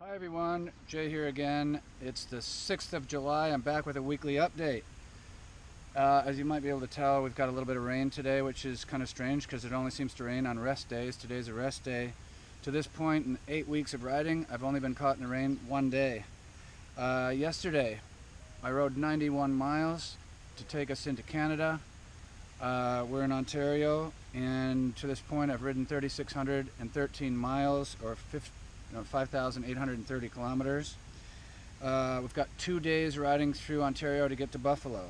Hi everyone, Jay here again. It's the 6th of July. I'm back with a weekly update. As you might be able to tell, we've got a little bit of rain today, which is kind of strange because it only seems to rain on rest days. Today's a rest day. To this point in 8 weeks of riding, I've only been caught in the rain one day. Yesterday, I rode 91 miles to take us into Canada. We're in Ontario, and to this point I've ridden 3,613 miles, or 5,830 kilometers. We've got 2 days riding through Ontario to get to Buffalo.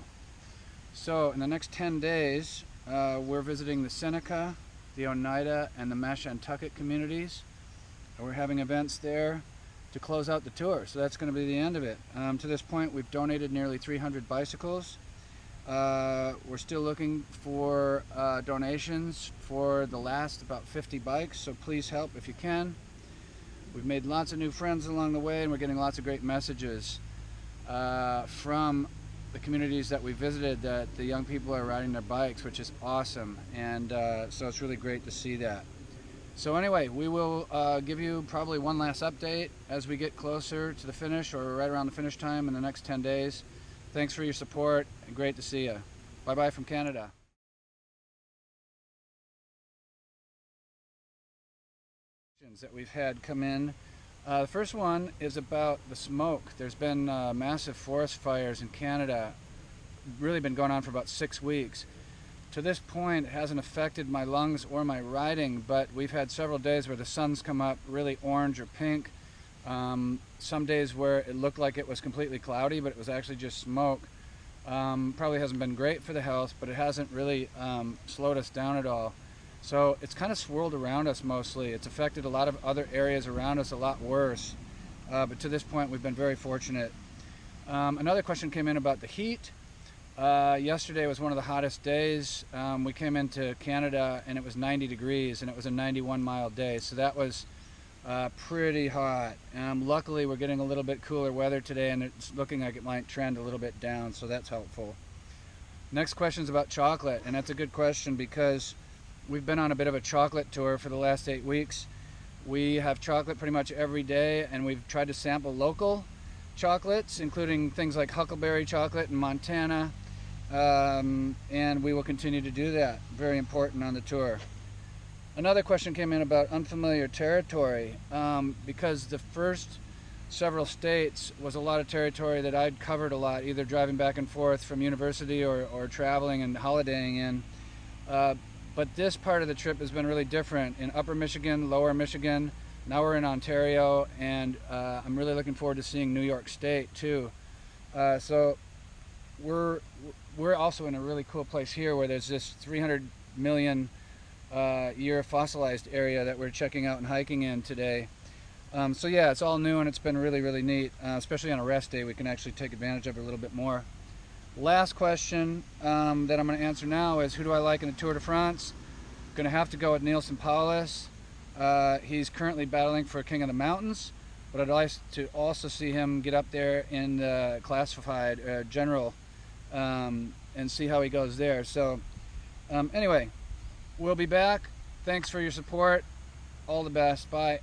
So in the next 10 days, we're visiting the Seneca, the Oneida, and the Mashantucket communities. And we're having events there to close out the tour. So that's going to be the end of it. To this point, we've donated nearly 300 bicycles. We're still looking for donations for the last about 50 bikes, so please help if you can. We've made lots of new friends along the way, and we're getting lots of great messages from the communities that we visited that the young people are riding their bikes, which is awesome. And so it's really great to see that. So anyway, we will give you probably one last update as we get closer to the finish, or right around the finish time in the next 10 days. Thanks for your support, and great to see you. Bye-bye from Canada. That we've had come in. The first one is about the smoke. There's been massive forest fires in Canada, really been going on for about 6 weeks. To this point, it hasn't affected my lungs or my riding, but we've had several days where the sun's come up really orange or pink. Some days where it looked like it was completely cloudy, but it was actually just smoke. Probably hasn't been great for the health, but it hasn't really slowed us down at all. So it's kind of swirled around us mostly. It's affected a lot of other areas around us a lot worse. But to this point, we've been very fortunate. Another question came in about the heat. Yesterday was one of the hottest days. We came into Canada and it was 90 degrees and it was a 91-mile day. So that was pretty hot. Luckily, we're getting a little bit cooler weather today, and it's looking like it might trend a little bit down, so that's helpful. Next question is about chocolate, and that's a good question because we've been on a bit of a chocolate tour for the last 8 weeks. We have chocolate pretty much every day, and we've tried to sample local chocolates, including things like huckleberry chocolate in Montana, and we will continue to do that. Very important on the tour. Another question came in about unfamiliar territory, because the first several states was a lot of territory that I'd covered a lot, either driving back and forth from university or traveling and holidaying in. But this part of the trip has been really different in Upper Michigan, Lower Michigan. Now we're in Ontario, and I'm really looking forward to seeing New York State too. So we're also in a really cool place here where there's this 300 million year fossilized area that we're checking out and hiking in today. So yeah, it's all new and it's been really, really neat. Especially on a rest day, we can actually take advantage of it a little bit more. Last question that I'm going to answer now is, who do I like in the Tour de France? I'm going to have to go with Neilson Powless. He's currently battling for King of the Mountains, but I'd like to also see him get up there in the classified general and see how he goes there. So anyway, we'll be back. Thanks for your support. All the best. Bye.